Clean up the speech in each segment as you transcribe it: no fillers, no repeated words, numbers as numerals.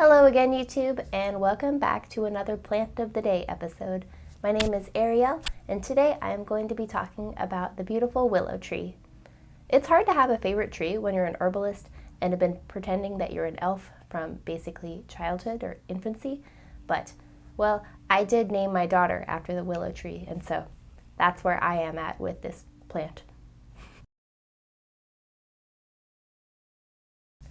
Hello again, YouTube, and welcome back to another Plant of the Day episode. My name is Ariel, and today I am going to be talking about the beautiful willow tree. It's hard to have a favorite tree when you're an herbalist and have been pretending that you're an elf from basically childhood or infancy, but, well, I did name my daughter after the willow tree, and so that's where I am at with this plant.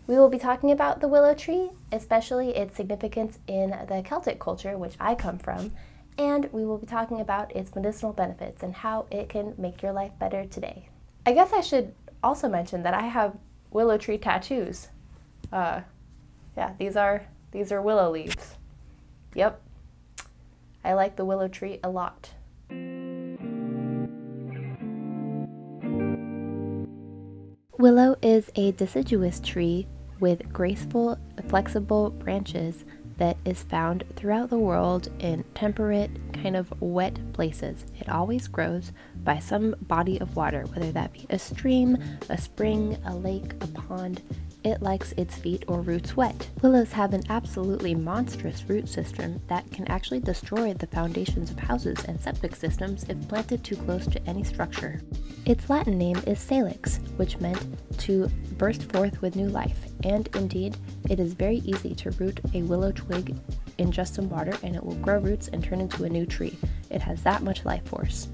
We will be talking about the willow tree, especially its significance in the Celtic culture, which I come from, and we will be talking about its medicinal benefits and how it can make your life better today. I guess I should also mention that I have willow tree tattoos. Yeah, these are willow leaves. Yep, I like the willow tree a lot. Willow is a deciduous tree with graceful, flexible branches that is found throughout the world in temperate, kind of wet places. It always grows by some body of water, whether that be a stream, a spring, a lake, a pond. It likes its feet or roots wet. Willows have an absolutely monstrous root system that can actually destroy the foundations of houses and septic systems if planted too close to any structure. Its Latin name is salix, which meant to burst forth with new life, and indeed, it is very easy to root a willow twig in just some water and it will grow roots and turn into a new tree. It has that much life force.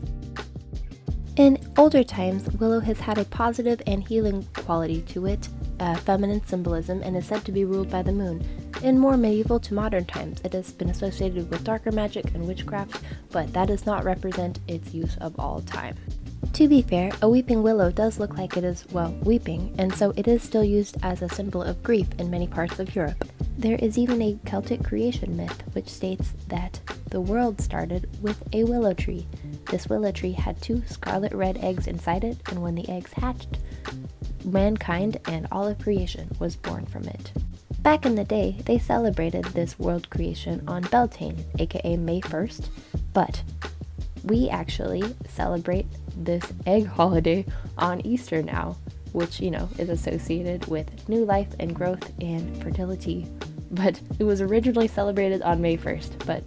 In older times, willow has had a positive and healing quality to it, feminine symbolism, and is said to be ruled by the moon. In more medieval to modern times, it has been associated with darker magic and witchcraft, but that does not represent its use of all time. To be fair, a weeping willow does look like it is, well, weeping, and so it is still used as a symbol of grief in many parts of Europe. There is even a Celtic creation myth which states that the world started with a willow tree. This willow tree had 2 scarlet red eggs inside it, and when the eggs hatched, mankind and all of creation was born from it. Back in the day, they celebrated this world creation on Beltane, aka May 1st, but we actually celebrate this egg holiday on Easter now, which, is associated with new life and growth and fertility. But it was originally celebrated on May 1st, but,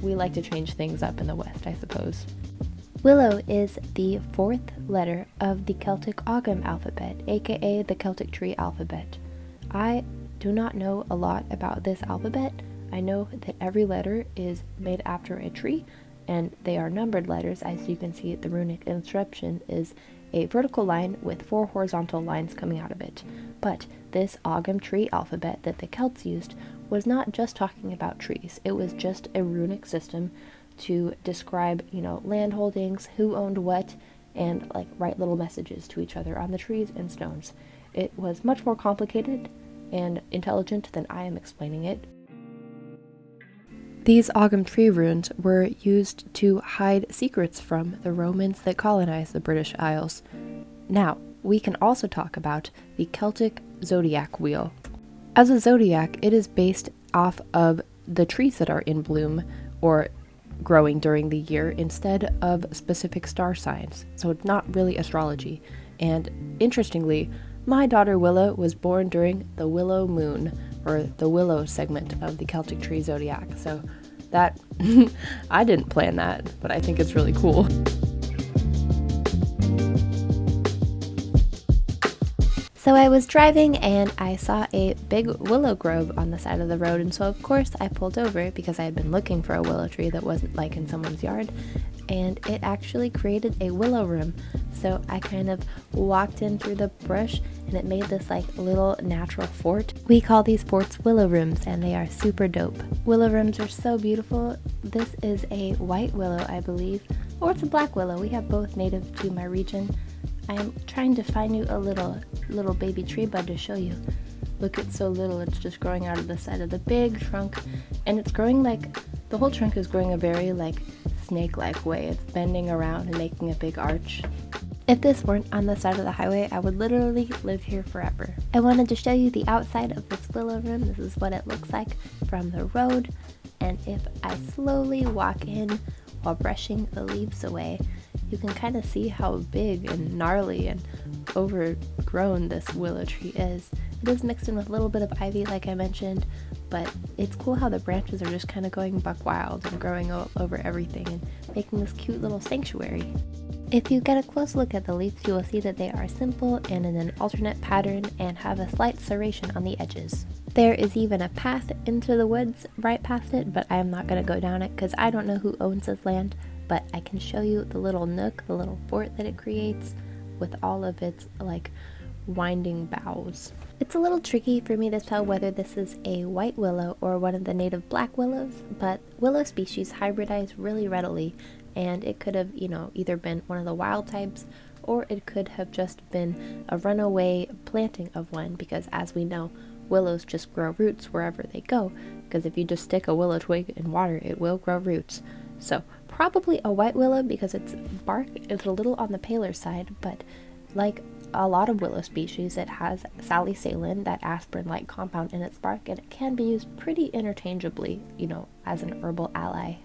we like to change things up in the West, I suppose. Willow is the 4th letter of the Celtic Ogham alphabet, aka the Celtic tree alphabet. I do not know a lot about this alphabet. I know that every letter is made after a tree, and they are numbered letters. As you can see, the runic inscription is a vertical line with 4 horizontal lines coming out of it. But this Ogham tree alphabet that the Celts used was not just talking about trees. It was just a runic system to describe, land holdings, who owned what, and write little messages to each other on the trees and stones. It was much more complicated and intelligent than I am explaining it. These Ogham tree runes were used to hide secrets from the Romans that colonized the British Isles. Now, we can also talk about the Celtic zodiac wheel. As a zodiac, it is based off of the trees that are in bloom or growing during the year instead of specific star signs, so it's not really astrology. And interestingly, my daughter Willow was born during the Willow moon, or the Willow segment of the Celtic tree zodiac, so that I didn't plan that, but I think it's really cool. So I was driving and I saw a big willow grove on the side of the road, and so of course I pulled over because I had been looking for a willow tree that wasn't in someone's yard, and it actually created a willow room. So I kind of walked in through the brush and it made this little natural fort. We call these forts willow rooms, and they are super dope. Willow rooms are so beautiful. This is a white willow, I believe, or it's a black willow. We have both native to my region. I'm trying to find you a little baby tree bud to show you. Look, it's so little, it's just growing out of the side of the big trunk, and it's growing the whole trunk is growing a very snake-like way. It's bending around and making a big arch. If this weren't on the side of the highway, I would literally live here forever. I wanted to show you the outside of this willow room. This is what it looks like from the road, and if I slowly walk in while brushing the leaves away, you can kind of see how big and gnarly and overgrown this willow tree is. It is mixed in with a little bit of ivy, like I mentioned, but it's cool how the branches are just kind of going buck wild and growing all over everything and making this cute little sanctuary. If you get a close look at the leaves, you will see that they are simple and in an alternate pattern and have a slight serration on the edges. There is even a path into the woods right past it, but I am not going to go down it because I don't know who owns this land, but I can show you the little nook, the little fort that it creates with all of its like winding boughs. It's a little tricky for me to tell whether this is a white willow or one of the native black willows, but willow species hybridize really readily, and it could have, either been one of the wild types or it could have just been a runaway planting of one, because as we know, willows just grow roots wherever they go, because if you just stick a willow twig in water, it will grow roots. So probably a white willow because its bark is a little on the paler side, but like a lot of willow species, it has salicylin, that aspirin-like compound in its bark, and it can be used pretty interchangeably, as an herbal ally.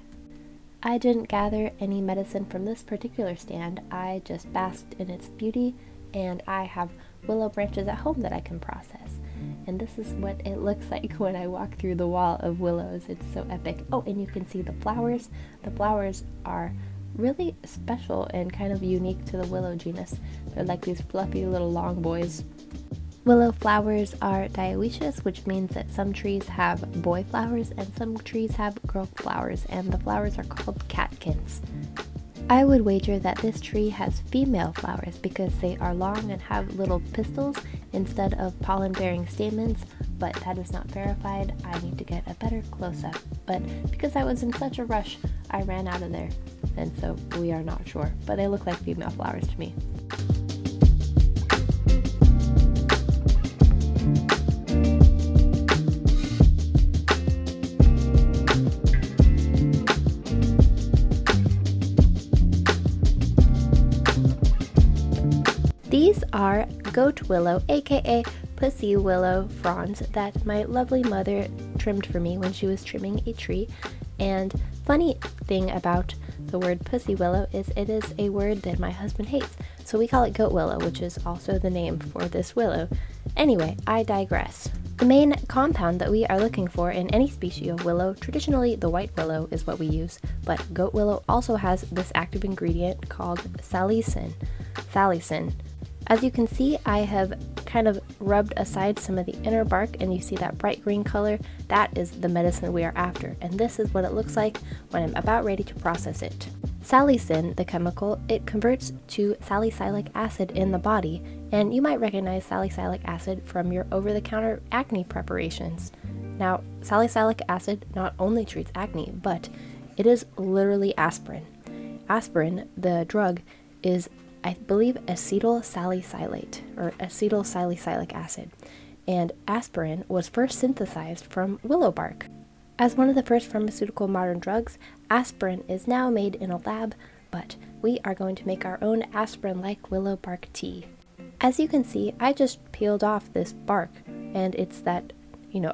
I didn't gather any medicine from this particular stand, I just basked in its beauty, and I have willow branches at home that I can process. And this is what it looks like when I walk through the wall of willows. It's so epic. Oh, and you can see the flowers. The flowers are really special and kind of unique to the willow genus. They're like these fluffy little long boys. Willow flowers are dioecious, which means that some trees have boy flowers and some trees have girl flowers, and the flowers are called catkins. I would wager that this tree has female flowers because they are long and have little pistils instead of pollen-bearing stamens, but that is not verified. I need to get a better close-up, but because I was in such a rush, I ran out of there, and so we are not sure, but they look like female flowers to me. These are goat willow, aka pussy willow fronds that my lovely mother trimmed for me when she was trimming a tree. And funny thing about the word pussy willow is it is a word that my husband hates, so we call it goat willow, which is also the name for this willow. Anyway, I digress. The main compound that we are looking for in any species of willow, traditionally the white willow is what we use, but goat willow also has this active ingredient called salicin. As you can see, I have kind of rubbed aside some of the inner bark, and you see that bright green color. That is the medicine we are after, and this is what it looks like when I'm about ready to process it. Salicin, the chemical, it converts to salicylic acid in the body, and you might recognize salicylic acid from your over-the-counter acne preparations. Now, salicylic acid not only treats acne, but it is literally aspirin. Aspirin, the drug, is I believe acetyl salicylate or acetyl salicylic acid, and aspirin was first synthesized from willow bark. As one of the first pharmaceutical modern drugs, aspirin is now made in a lab, but we are going to make our own aspirin-like willow bark tea. As you can see, I just peeled off this bark, and it's that,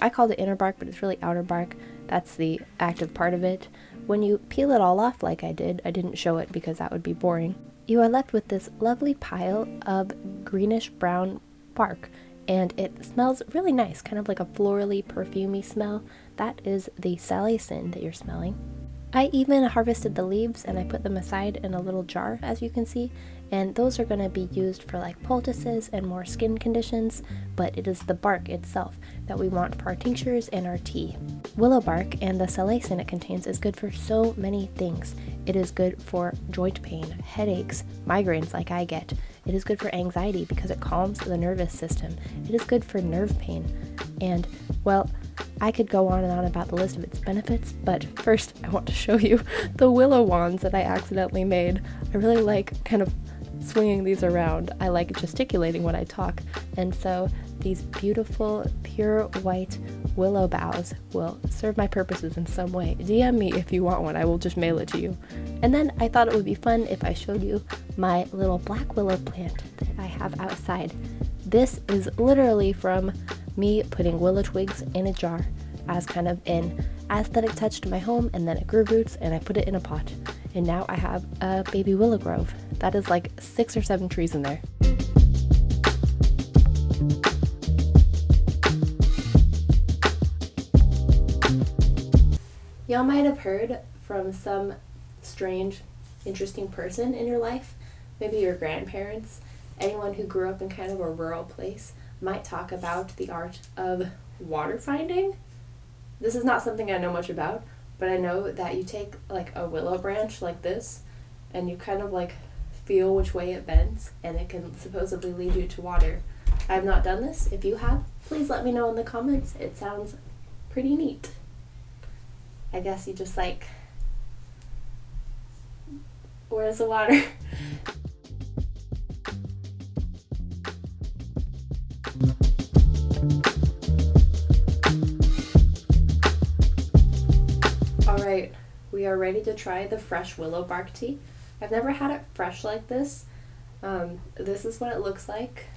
I call it inner bark, but it's really outer bark. That's the active part of it. When you peel it all off like I didn't show it because that would be boring. You are left with this lovely pile of greenish brown bark, and it smells really nice, kind of like a florally, perfumey smell. That is the salicin that you're smelling. I even harvested the leaves and I put them aside in a little jar, as you can see, and those are going to be used for like poultices and more skin conditions, but it is the bark itself that we want for our tinctures and our tea. Willow bark and the salicin it contains is good for so many things. It is good for joint pain, headaches, migraines like I get. It is good for anxiety because it calms the nervous system. It is good for nerve pain. And, well, I could go on and on about the list of its benefits, but first I want to show you the willow wands that I accidentally made. I really like kind of swinging these around. I like gesticulating when I talk, and so these beautiful, pure white willow boughs will serve my purposes in some way. DM me if you want one, I will just mail it to you. And then I thought it would be fun if I showed you my little black willow plant that I have outside. This is literally from me putting willow twigs in a jar as kind of an aesthetic touch to my home, and then it grew roots and I put it in a pot. And now I have a baby willow grove. That is like 6 or 7 trees in there. Y'all might have heard from some strange, interesting person in your life, maybe your grandparents, anyone who grew up in kind of a rural place, might talk about the art of water finding. This is not something I know much about, but I know that you take like a willow branch like this, and you kind of like feel which way it bends, and it can supposedly lead you to water. I've not done this. If you have, please let me know in the comments. It sounds pretty neat. I guess you just like, where's the water? Alright, we are ready to try the fresh willow bark tea. I've never had it fresh like this. This is what it looks like.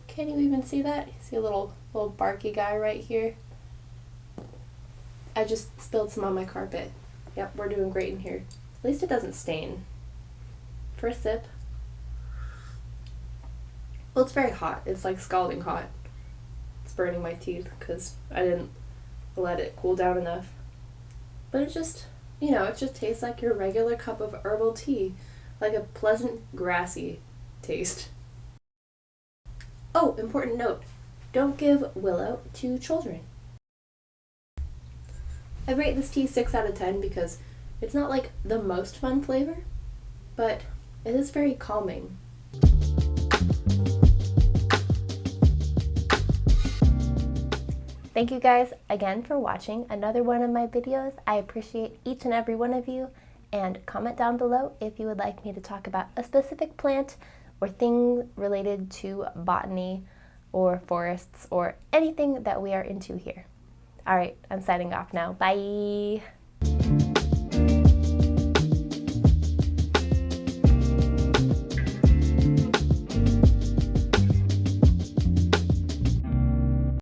Can you even see that? You see a little barky guy right here? I just spilled some on my carpet. Yep, we're doing great in here. At least it doesn't stain. First sip. Well, it's very hot. It's like scalding hot. It's burning my teeth because I didn't let it cool down enough. But it just, it just tastes like your regular cup of herbal tea. Like a pleasant, grassy taste. Oh, important note. Don't give willow to children. I rate this tea 6 out of 10 because it's not like the most fun flavor, but it is very calming. Thank you guys again for watching another one of my videos. I appreciate each and every one of you, and comment down below if you would like me to talk about a specific plant or thing related to botany or forests or anything that we are into here. All right, I'm signing off now. Bye.